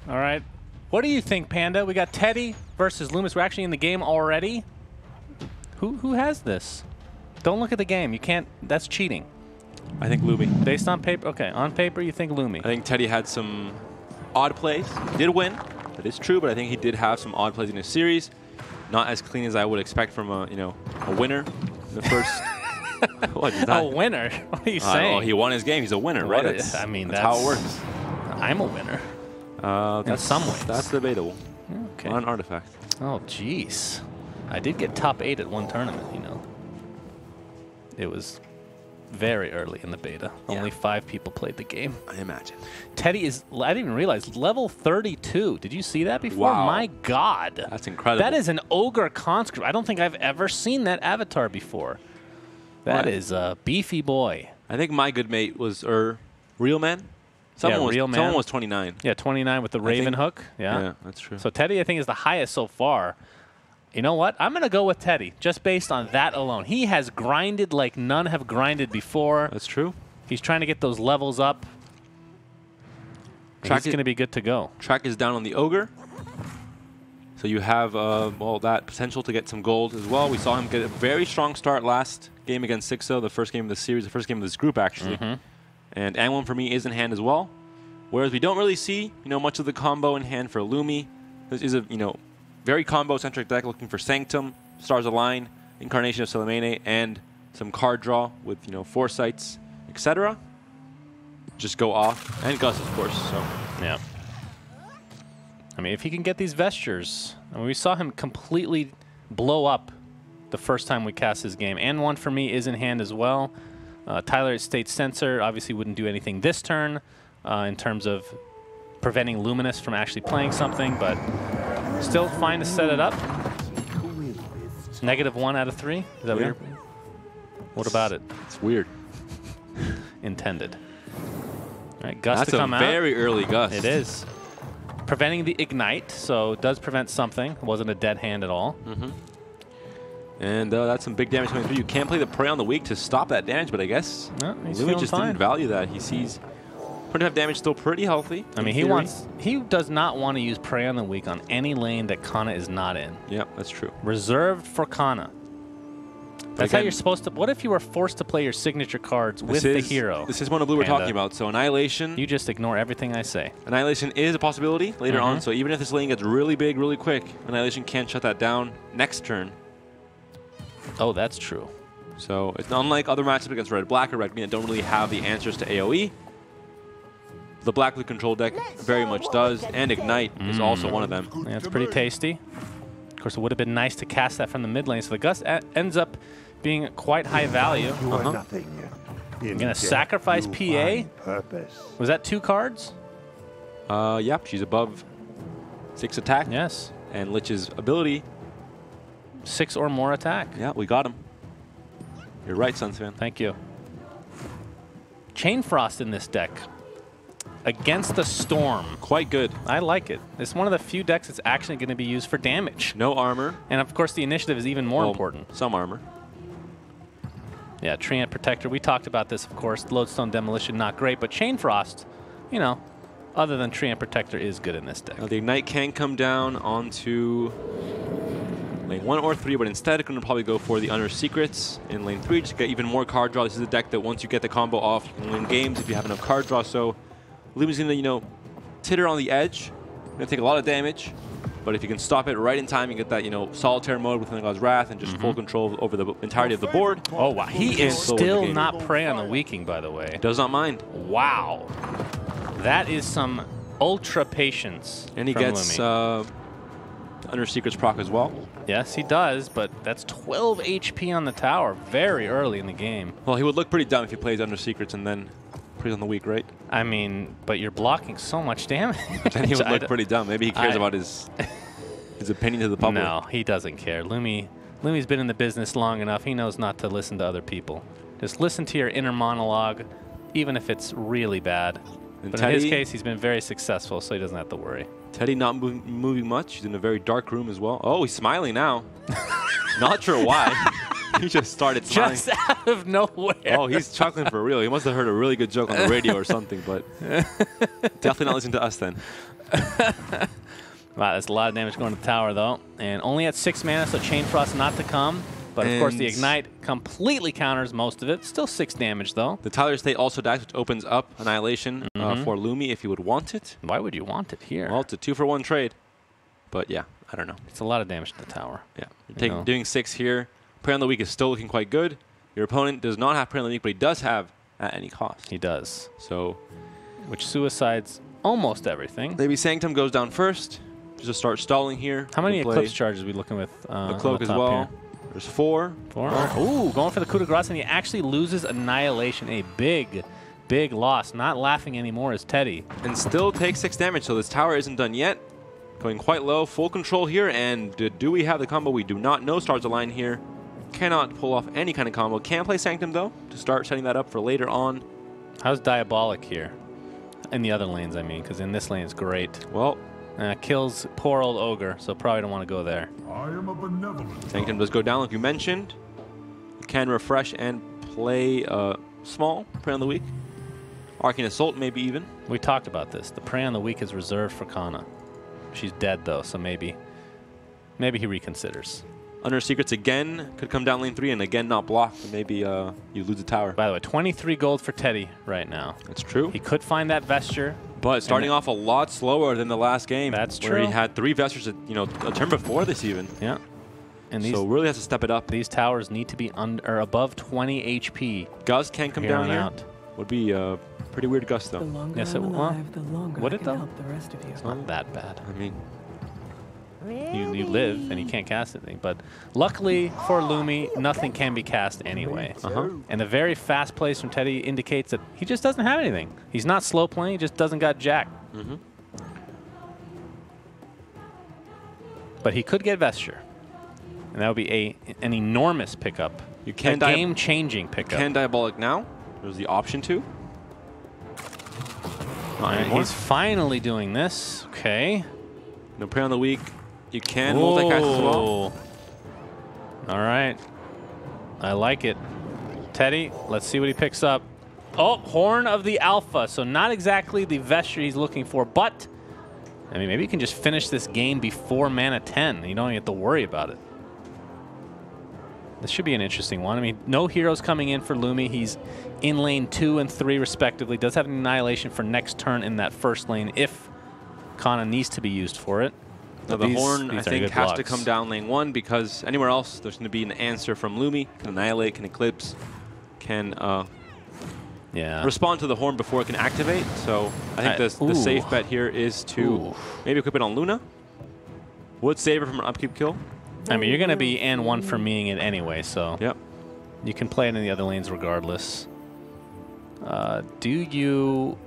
All right. What do you think, Panda? We got Teddy versus Loomis. We're actually in the game already. Who has this? Don't look at the game. You can't. That's cheating. I think Lumi. Based on paper? Okay, on paper, you think Lumi. I think Teddy had some odd plays. He did win. That is true, but I think he did have some odd plays in his series. Not as clean as I would expect from a winner in the first. What is that? A winner? What are you saying? Well, he won his game. He's a winner, right? That's how it works. I'm a winner. In some ways. That's debatable. Okay. On Artifact. Oh, jeez. I did get top 8 at one tournament, you know. It was very early in the beta. Yeah. Only 5 people played the game. I imagine. Teddy is, I didn't even realize, level 32. Did you see that before? Wow. My God. That's incredible. That is an ogre conscript. I don't think I've ever seen that avatar before. That is a beefy boy. I think MyGoodMate was Real Man. Someone was 29. Yeah, 29 with the Raven hook. Yeah, that's true. So Teddy, I think, is the highest so far. You know what? I'm going to go with Teddy, just based on that alone. He has grinded like none have grinded before. That's true. He's trying to get those levels up. He's going to be good to go. Track is down on the Ogre. So you have, well, that potential to get some gold as well. We saw him get a very strong start last game against Xixo, the first game of the series, the first game of this group, actually. And Anglin, for me, is in hand as well. Whereas we don't really see, much of the combo in hand for Lumi. This is a, very combo-centric deck looking for Sanctum, Stars Align, Incarnation of Salamene, and some card draw with, Foresights, etc. Just go off. And Gus, of course. So yeah. I mean, if he can get these Vestures, I mean, we saw him completely blow up the first time we cast his game. And one for me is in hand as well. Tyler State Sensor obviously wouldn't do anything this turn in terms of preventing Luminous from actually playing something, but still fine to set it up. -1 out of 3. Is that weird? What about it? It's weird. Intended. All right, Gus to come out. That's a very early Gus. It is. Preventing the Ignite, so it does prevent something. It wasn't a dead hand at all. And that's some big damage coming through. You can't play the Prey on the weak to stop that damage, but I guess Lumi just didn't value that. He sees 25 damage still pretty healthy. I mean, he does not want to use Prey on the weak on any lane that Kana is not in. Yeah, that's true. Reserved for Kana. That's how you're supposed to. What if you were forced to play your signature cards with the hero? This is Mono Blue we're talking about. So Annihilation. You just ignore everything I say. Annihilation is a possibility later on. So even if this lane gets really big, really quick, Annihilation can shut that down next turn. Oh, that's true. So it's unlike other matchups against red-black or red-green that don't really have the answers to AoE. The black-blue control deck very much does, and Ignite is also one of them. Yeah, it's pretty tasty. Of course, it would have been nice to cast that from the mid lane. So the Gus ends up being quite high value. You're going to sacrifice PA? Was that 2 cards? Yep, she's above 6 attack. Yes. And Lich's ability. 6 or more attack. Yeah, we got him. You're right, SunsFan. Thank you. Chain Frost in this deck. Against the Storm. Quite good. I like it. It's one of the few decks that's actually going to be used for damage. No armor. And of course, the initiative is even more important. Some armor. Yeah, Treant Protector. We talked about this, of course. Lodestone Demolition, not great. But Chain Frost, other than Treant Protector, is good in this deck. Now, the Ignite can come down onto lane 1 or 3, but instead it's going to probably go for the Unearthed Secrets in lane 3 to get even more card draw. This is a deck that once you get the combo off, you can win games if you have enough card draw. So Lumi's going to, titter on the edge. Going to take a lot of damage, but if you can stop it right in time, you get that, Solitaire mode with God's Wrath and just full control over the entirety of the board. Oh, wow. He is still not Prey on the Weaking, by the way. Does not mind. Wow. That is some ultra patience. And he gets Under Secrets proc as well. Yes, he does, but that's 12 HP on the tower very early in the game. Well, he would look pretty dumb if he plays Under Secrets and then plays on the weak, right? I mean, but you're blocking so much damage. Then he would look pretty dumb. Maybe he cares about his opinion to the public. No, he doesn't care. Lumi's been in the business long enough. He knows not to listen to other people. Just listen to your inner monologue, even if it's really bad. But in his case, he's been very successful, so he doesn't have to worry. Teddy not moving much. He's in a very dark room as well. Oh, he's smiling now. Not sure why. He just started smiling. Just out of nowhere. Oh, he's chuckling for real. He must have heard a really good joke on the radio or something, but definitely not listening to us then. Wow, that's a lot of damage going to the tower, though. And only at 6 mana, so Chain Frost not to come. But, of course, the Ignite completely counters most of it. Still 6 damage, though. The Tyler State also dies, which opens up Annihilation for Lumi if you would want it. Why would you want it here? Well, it's a 2-for-1 trade. But, yeah, I don't know. It's a lot of damage to the tower. Yeah. You're doing 6 here. Prey on the Weak is still looking quite good. Your opponent does not have Prey on the Weak, but he does have at any cost. He does. So, which suicides almost everything. Maybe Sanctum goes down first. Just start stalling here. How many Eclipse charges are we looking with? A Cloak as well. Here? There's 4. 4. Ooh, going for the coup de grace, and he actually loses Annihilation. A big, big loss. Not laughing anymore is Teddy. And still takes 6 damage, so this tower isn't done yet. Going quite low. Full control here, and do we have the combo? We do not know. Stars align here. Cannot pull off any kind of combo. Can play Sanctum, though, to start setting that up for later on. How's Diabolic here? In the other lanes, I mean, because in this lane it's great. Well, kills poor old Ogre, so probably don't want to go there. I am a benevolent. Sanctum does go down, like you mentioned. You can refresh and play small, Prey on the Weak. Arcane Assault, maybe even. We talked about this. The Prey on the Weak is reserved for Kana. She's dead, though, so maybe he reconsiders. Under Secrets again could come down lane 3 and again not block. And maybe you lose the tower. By the way, 23 gold for Teddy right now. That's true. He could find that Vesture. But starting off a lot slower than the last game. That's where true. He had 3 Vestures, a turn before this even. Yeah. And so really has to step it up. These towers need to be under or above 20 HP. Gust can come down here. Out. Would be a pretty weird Gust though. Yes, it will. Would it though? The it's not that bad. I mean, you live and you can't cast anything. But luckily for Lumi, nothing can be cast anyway. And the very fast plays from Teddy indicates that he just doesn't have anything. He's not slow playing, he just doesn't got jack. But he could get Vesture. And that would be an enormous pickup. You can a game-changing pickup. Can Diabolic now. There's the option to. He's finally doing this. Okay. No Prey on the Weak. You can multicast as well. All right. I like it. Teddy, let's see what he picks up. Oh, Horn of the Alpha. So not exactly the Vesture he's looking for, but I mean, maybe you can just finish this game before mana 10. You don't even have to worry about it. This should be an interesting one. I mean, no heroes coming in for Lumi. He's in lane 2 and 3 respectively. Does have an Annihilation for next turn in that first lane if Kana needs to be used for it. Now the Horn, I think, has to come down lane 1 because anywhere else there's going to be an answer from Lumi. Can Annihilate, can Eclipse, can respond to the Horn before it can activate. So I think the safe bet here is to maybe equip it on Luna. Would save her from an upkeep kill. I mean, you're going to be N1 for meing it anyway, so you can play it in the other lanes regardless. Do you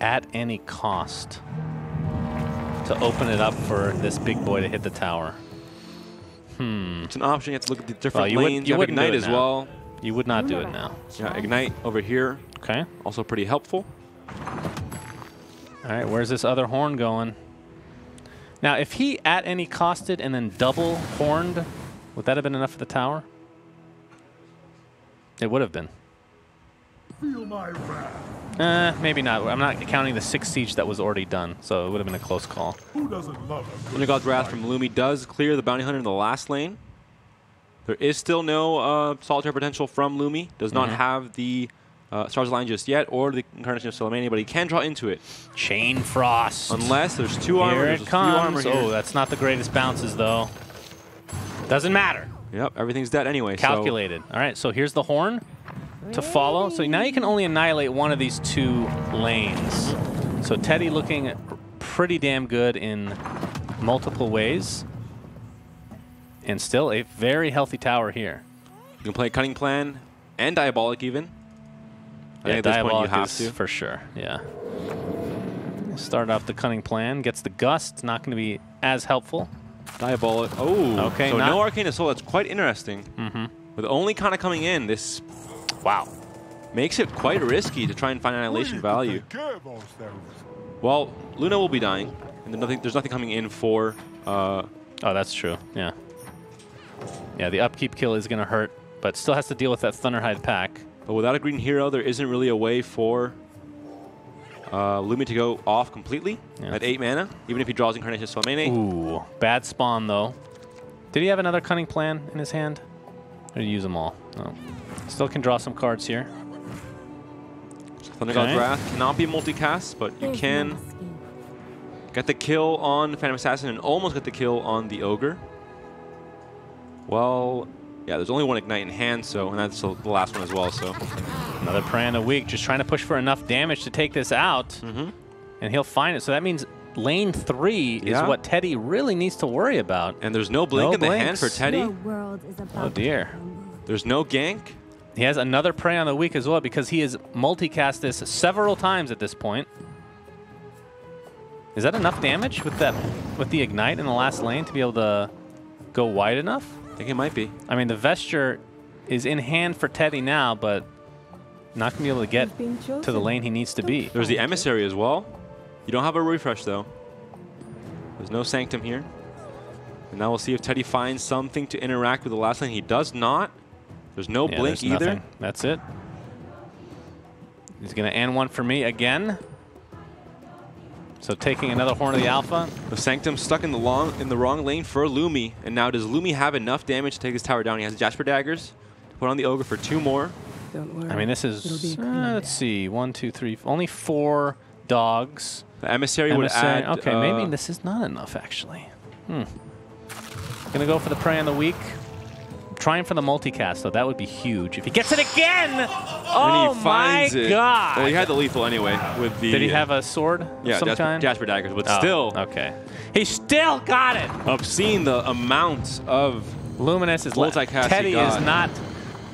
at any cost to open it up for this big boy to hit the tower? It's an option. You have to look at the different lanes. You have Ignite as well. You would not do it now. Yeah, Ignite over here. Okay. Also pretty helpful. All right, where's this other Horn going? Now, if he at any costed and then double Horned, would that have been enough for the tower? It would have been. Feel my wrath. Maybe not. I'm not counting the 6 siege that was already done, so it would have been a close call. Who doesn't love a Thunder God's Wrath from Lumi does clear the Bounty Hunter in the last lane. There is still no solitaire potential from Lumi. Does not have the Stars Align just yet, or the Incarnation of Salamania, but he can draw into it. Chain Frost. Unless there's 2 armor. Here it comes. Oh, that's not the greatest bounces, though. Doesn't matter. Yep, everything's dead anyway. Calculated. All right, so here's the Horn to follow. So now you can only annihilate one of these 2 lanes. So Teddy looking pretty damn good in multiple ways. And still a very healthy tower here. You can play Cunning Plan and Diabolic even. I think at this point you have to. For sure, yeah. Start off the Cunning Plan. Gets the Gust. Not going to be as helpful. Diabolic. Oh, okay. So no Arcane Assault. That's quite interesting. With only kind of coming in, this makes it quite risky to try and find annihilation value. Well, Luna will be dying, and there's nothing coming in for. Oh, that's true. Yeah. Yeah, the upkeep kill is going to hurt, but still has to deal with that Thunderhide pack. But without a green hero, there isn't really a way for Lumi to go off completely at 8 mana, even if he draws Incarnation Solmene. Ooh, bad spawn though. Did he have another Cunning Plan in his hand? Or did he use them all? No. Still can draw some cards here. Thunder God's Wrath cannot be multicast, but you can get the kill on Phantom Assassin and almost get the kill on the Ogre. Well, yeah, there's only one Ignite in hand, so, and that's the last one as well, so. Another Prey in a week, just trying to push for enough damage to take this out, and he'll find it. So that means lane 3 is what Teddy really needs to worry about. And there's no blink in the hand for Teddy. Oh dear. There's no gank. He has another Prey on the week as well because he has multicast this several times at this point. Is that enough damage with the Ignite in the last lane to be able to go wide enough? I think it might be. I mean, the Vesture is in hand for Teddy now, but not going to be able to get to the lane he needs to be. There's the Emissary as well. You don't have a refresh, though. There's no Sanctum here. And now we'll see if Teddy finds something to interact with the last lane. He does not. There's no blink either. Nothing. That's it. He's going to end one for me again. So taking another Horn of the Alpha. The Sanctum stuck in the wrong lane for Lumi. And now does Lumi have enough damage to take this tower down? He has Jasper Daggers. Put on the Ogre for 2 more. Don't worry. I mean, this is, let's see, 1, 2, 3, only 4 dogs. The Emissary would add... Okay, maybe this is not enough, actually. Gonna go for the Prey on the week. Trying for the multicast, though. That would be huge. If he gets it again! Oh, my God! Well, he had the lethal anyway with the... Did he have a sword of some kind? Jasper Daggers, but still... Okay. He still got it! Obscene the amount of Luminous is multicast Teddy is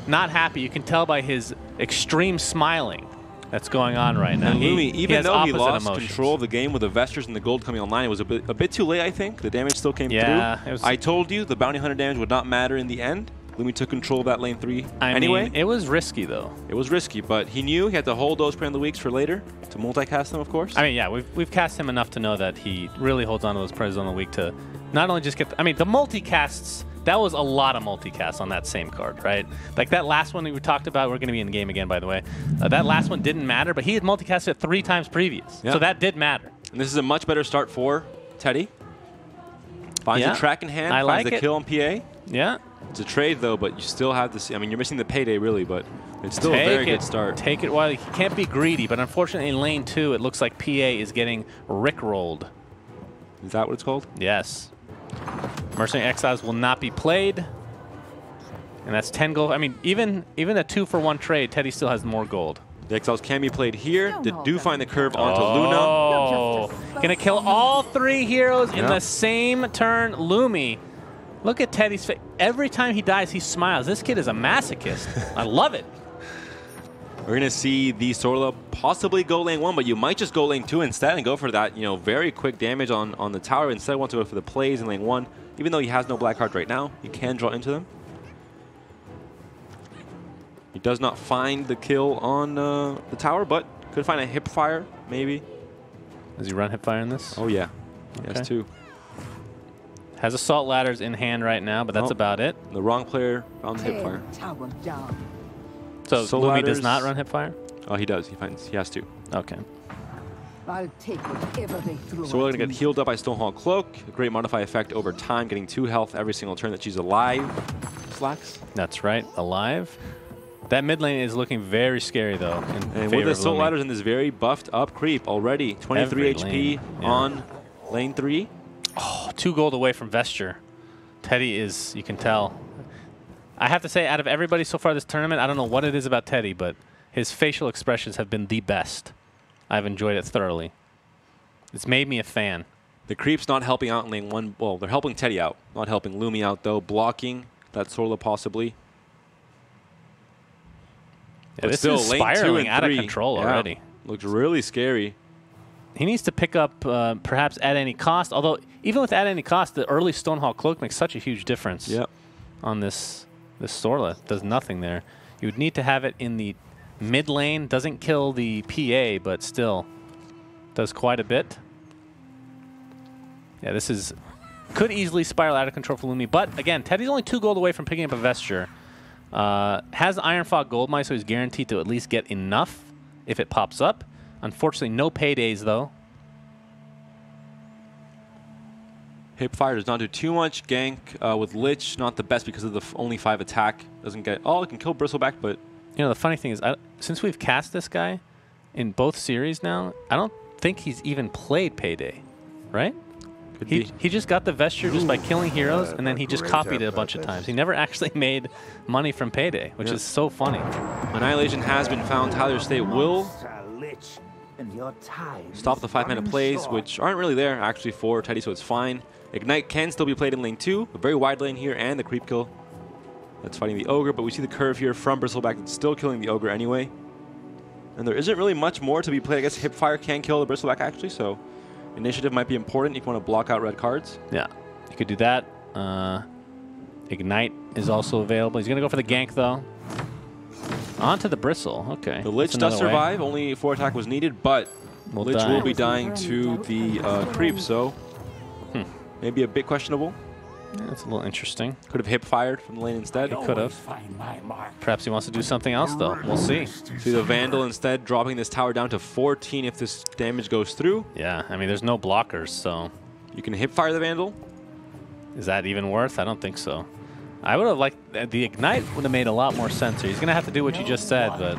not happy. You can tell by his extreme smiling that's going on right now. And Lumi, even though he lost emotions. control of the game with the Vestures and the gold coming online, it was a bit too late, I think. The damage still came through. I told you the Bounty Hunter damage would not matter in the end. Lumi took control of that lane 3 anyway. Mean, it was risky, though. It was risky, but he knew he had to hold those Prey on the Weeks for later to multicast them, of course. I mean, yeah, we've cast him enough to know that he really holds on to those Preys on the week to not only just get... I mean, the multicasts... That was a lot of multicasts on that same card, right? Like that last one we talked about, we're going to be in the game again, by the way. That last one didn't matter, but he had multicasted it 3 times previous. So that did matter. And this is a much better start for Teddy. Finds the track in hand, finds the kill on PA. Yeah. It's a trade, though, but you still have to see. I mean, you're missing the payday, really, but it's still a very good start. Take it while he can't be greedy, but unfortunately in lane 2, it looks like PA is getting rickrolled. Is that what it's called? Yes. Mercenary Exiles will not be played. And that's 10 gold. I mean, even a 2-for-1 trade, Teddy still has more gold. The Exiles can be played here. They do find the curve onto Luna. Oh, gonna kill all 3 heroes in the same turn. Lumi. Look at Teddy's face. Every time he dies, he smiles. This kid is a masochist. I love it. We're going to see the Sorla possibly go lane 1, but you might just go lane 2 instead and go for that, very quick damage on the tower. Instead, want to go for the plays in lane 1. Even though he has no black cards right now, he can draw into them. He does not find the kill on the tower, but could find a Hipfire, maybe. Does he run Hipfire in this? Oh, yeah. He has 2. Has Assault Ladders in hand right now, but that's about it. The wrong player found the Hipfire. So Lumi does not run Hipfire? Oh, he does. He has to. Okay. I'll take whatever they throw. So we're going to get healed up by Stonehall Cloak. A great modify effect over time, getting 2 health every single turn that she's alive. Slacks. That's right, alive. That mid lane is looking very scary, though. And with the Assault Ladders in this very buffed up creep already, 23 HP on lane 3. Oh, 2 gold away from Vesture. Teddy is, you can tell. I have to say, out of everybody so far this tournament, I don't know what it is about Teddy, but his facial expressions have been the best. I've enjoyed it thoroughly. It's made me a fan. The creep's not helping out in lane 1. Well, they're helping Teddy out. Not helping Lumi out, though. Blocking that Sorla possibly. Yeah, this is spiraling out of control already. Looks really scary. He needs to pick up perhaps at any cost, although even with at any cost, the early Stonehall Cloak makes such a huge difference on this Sorla. Does nothing there. You would need to have it in the mid lane. Doesn't kill the PA, but still does quite a bit. Yeah, this is Could easily spiral out of control for Lumi. But again, Teddy's only 2 gold away from picking up a vesture. Has Iron Fog Gold Mine, so he's guaranteed to at least get enough if it pops up. Unfortunately, no paydays, though. Hipfire does not do too much. Gank with Lich, not the best because of the only 5 attack. Doesn't get... Oh, it can kill Bristleback, but... You know, the funny thing is, since we've cast this guy in both series now, I don't think he's even played Payday, right? He just got the vesture just by killing heroes, and then he just copied it a bunch of times. He never actually made money from Payday, which is so funny. Annihilation has been found. Tyler State will stop the 5-mana plays, which aren't really there actually for Teddy, so it's fine. Ignite can still be played in lane 2, a very wide lane here, and the creep kill that's fighting the Ogre, but we see the curve here from Bristleback that's still killing the Ogre anyway. And there isn't really much more to be played. I guess Hipfire can kill the Bristleback actually, so initiative might be important if you want to block out red cards. Yeah, you could do that. Ignite is also available. He's going to go for the gank, though. On to the Bristle. Okay. The Lich does survive. Only 4 attack was needed, but Lich will be dying to the creep, so maybe a bit questionable. Yeah, that's a little interesting. Could have hip-fired from the lane instead. He could have. Perhaps he wants to do something else, though. We'll see. See the Vandal instead dropping this tower down to 14 if this damage goes through. Yeah, I mean, there's no blockers, so... You can hip-fire the Vandal. Is that even worth? I don't think so. I would have liked... The Ignite would have made a lot more sense here. He's going to have to do what you just said, but...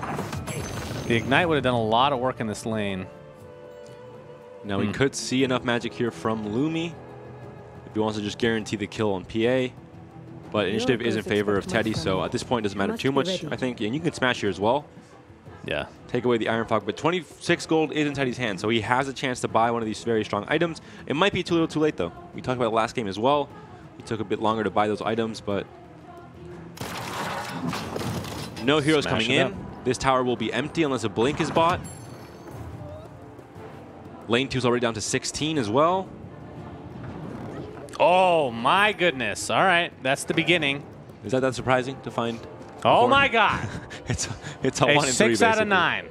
The Ignite would have done a lot of work in this lane. Now we could see enough magic here from Lumi if he wants to just guarantee the kill on PA. But initiative is in favor of Teddy, so at this point it doesn't matter too much, I think. And you can smash here as well. Yeah. Take away the Iron Fog, but 26 gold is in Teddy's hand, so he has a chance to buy one of these very strong items. It might be too little too late, though. We talked about it last game as well. It took a bit longer to buy those items, but... No heroes coming in. This tower will be empty unless a blink is bought. Lane 2 is already down to 16 as well. Oh, my goodness. All right. That's the beginning. Is that surprising to find? Oh, my God. it's a 1 in 3, 6 out of 9.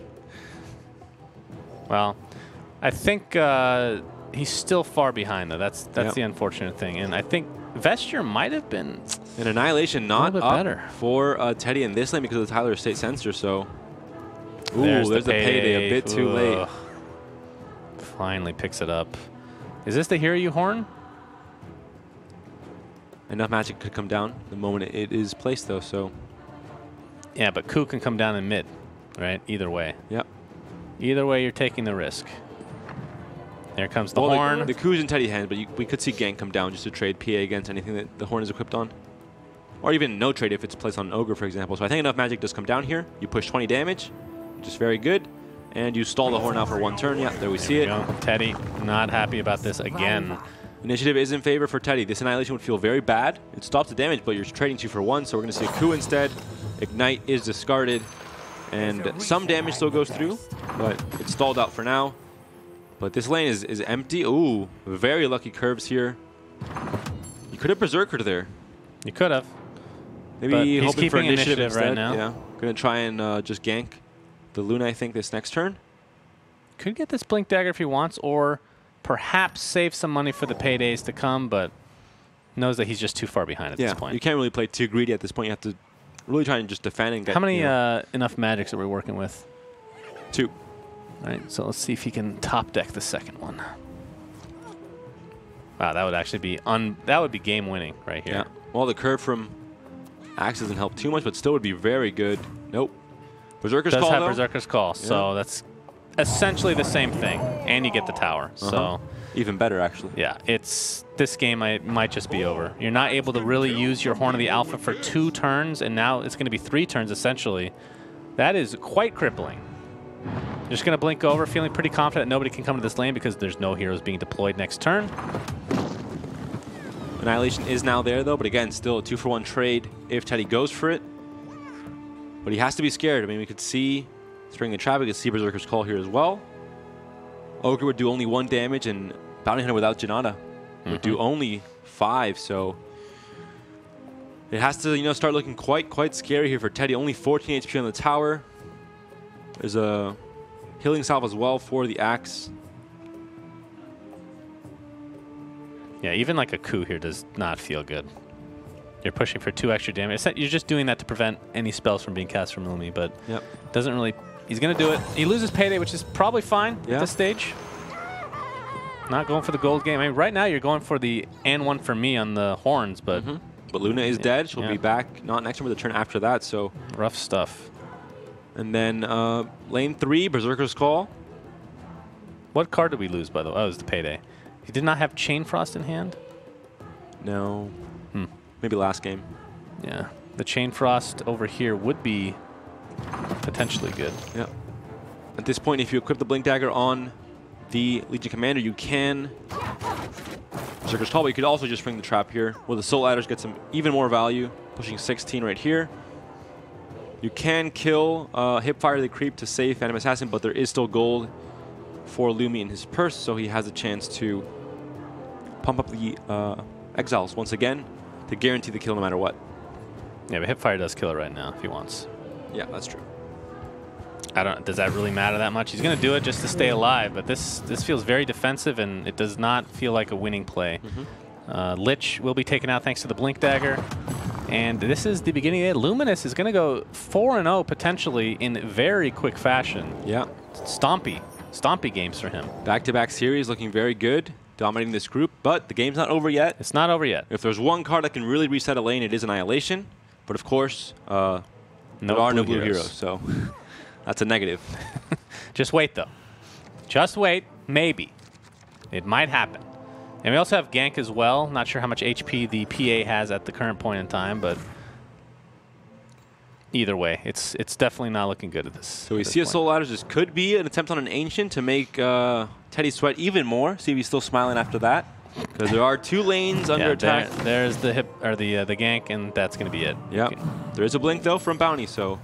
Well, I think he's still far behind, though. That's the unfortunate thing. And I think Vesture might have been an Annihilation not up better for Teddy in this lane because of the Tyler State Sensor. So, ooh, there's the payday a bit too late. Finally picks it up. Is this the Hero You Horn? Enough magic could come down the moment it is placed, though. So, yeah, but Ku can come down in mid, right? Either way. Yep. Either way, you're taking the risk. There comes the horn. The Ku's in Teddy's hand, but we could see Gank come down just to trade PA against anything that the horn is equipped on. Or even no trade if it's placed on an Ogre, for example. So I think enough magic does come down here. You push 20 damage, which is very good. And you stall the horn out for 1 turn. Yeah, there we see it. Teddy not happy about this again. Initiative is in favor for Teddy. This Annihilation would feel very bad. It stops the damage, but you're trading 2 for 1, so we're going to see a Ku instead. Ignite is discarded, and some damage still goes through, but it's stalled out for now. But this lane is empty. Ooh, very lucky curves here. You could have Berserker there. You could have. Maybe he's hoping for keeping initiative instead. right now. Yeah, going to try and just gank the Luna, I think, this next turn. Could get this Blink Dagger if he wants, or perhaps save some money for the paydays to come, but knows that he's just too far behind at this point. You can't really play too greedy at this point. You have to really try and just defend and get... How many enough magics are we working with? 2. All right, so let's see if he can top deck the second one. Wow, that would actually be that would be game winning right here. Yeah. Well, the curve from Axe doesn't help too much, but still would be very good. Nope. Berserker's Call, though. Berserker's Call, so that's essentially the same thing, and you get the tower. So even better, actually. Yeah, this game might just be over. You're not able to really use your Horn of the Alpha for 2 turns, and now it's going to be 3 turns essentially. That is quite crippling. You're just going to blink over, feeling pretty confident that nobody can come to this lane because there's no heroes being deployed next turn. Annihilation is now there, though, but again, still a 2 for 1 trade if Teddy goes for it. But he has to be scared. I mean, we could see String the Trap, we could see Berserker's Call here as well. Ogre would do only 1 damage, and Bounty Hunter without Janata would do only 5, so it has to, start looking quite scary here for Teddy. Only 14 HP on the tower. There's a healing salve as well for the Axe. Yeah, even like a coup here does not feel good. You're pushing for 2 extra damage. You're just doing that to prevent any spells from being cast from Lumi, but doesn't really... He's going to do it. He loses payday, which is probably fine at this stage. Not going for the gold game. I mean, right now you're going for the and one for me on the horns, but... But Luna is dead. She'll be back not next turn, but the turn after that, so... Rough stuff. And then lane 3, Berserker's Call. What card did we lose, by the way? Oh, it was the payday. He did not have Chain Frost in hand? No. Maybe last game. Yeah. The Chain Frost over here would be potentially good. Yeah. At this point, if you equip the Blink Dagger on the Legion Commander, you can Berserker's Call, but you could also just bring the trap here, where the Soul Adders get some even more value, pushing 16 right here. You can kill Hipfire the Creep to save Phantom Assassin, but there is still gold for Lumi in his purse, so he has a chance to pump up the Exiles once again to guarantee the kill no matter what. Yeah, but Hipfire does kill it right now if he wants. Yeah, that's true. I don't. Does that really matter that much? He's going to do it just to stay alive, but this feels very defensive, and it does not feel like a winning play. Lich will be taken out thanks to the Blink Dagger, and this is the beginning of it. Luminous is going to go 4-0 potentially in very quick fashion. Yeah. Stompy games for him. Back-to-back series looking very good, dominating this group, but the game's not over yet. It's not over yet. If there's one card that can really reset a lane, it is Annihilation, but of course, there are no blue heroes, so that's a negative. Just wait, though. Just wait. Maybe. It might happen. And we also have Gank as well. Not sure how much HP the PA has at the current point in time, but either way, it's definitely not looking good at this. So we see a Soul Adders. This could be an attempt on an Ancient to make Teddy sweat even more. See if he's still smiling after that. Because there are 2 lanes under attack. There's the the Gank, and that's going to be it. Yeah. Okay. There is a Blink, though, from Bounty, so...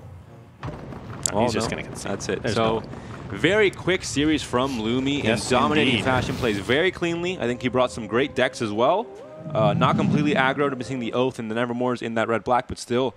he's just going to concede. That's it. So, very quick series from Lumi in dominating fashion. Plays very cleanly. I think he brought some great decks as well. Not completely aggroed, missing the Oath and the Nevermores in that red-black, but still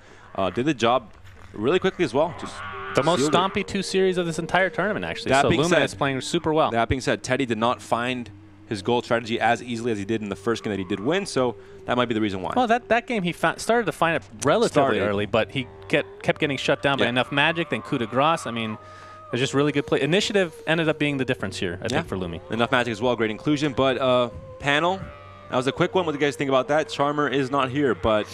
did the job really quickly as well. Just the most stompy 2 series of this entire tournament, actually. So Lumi is playing super well. That being said, Teddy did not find his gold strategy as easily as he did in the first game that he did win, so that might be the reason why. Well, that game he started to find it relatively early, but he kept getting shut down by enough magic, then coup de grace. I mean, it was just really good play. Initiative ended up being the difference here, I think, for Lumi. Enough magic as well, great inclusion, but panel, that was a quick one. What do you guys think about that? Charmer is not here, but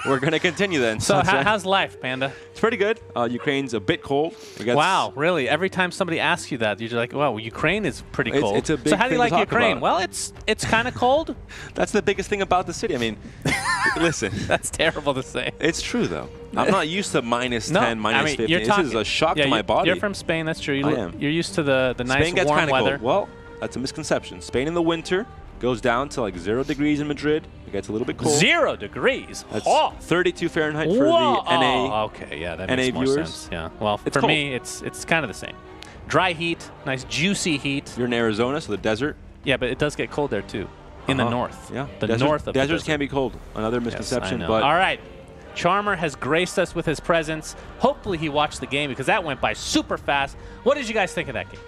we're going to continue then. So how's life, Panda? It's pretty good. Ukraine's a bit cold. Wow, really? Every time somebody asks you that, you're like, well, Ukraine is pretty cold. It's a big so how do you like Ukraine? About. Well, it's kind of cold. That's the biggest thing about the city. I mean, listen. That's terrible to say. It's true, though. I'm not used to -10, -15. This is a shock to my body. You're from Spain, that's true. I am. You're used to the nice warm weather. Cold. Well, that's a misconception. Spain in the winter goes down to like 0 degrees in Madrid. It gets a little bit cold. 0 degrees? That's 32 Fahrenheit for the NA. Oh, okay, yeah, that makes more sense. Yeah. Well, for me, it's kind of the same. Dry heat, nice juicy heat. You're in Arizona, so the desert. Yeah, but it does get cold there too. In the north. Yeah. The north of deserts can be cold. Another misconception. Yes, but all right. Charmer has graced us with his presence. Hopefully he watched the game because that went by super fast. What did you guys think of that game?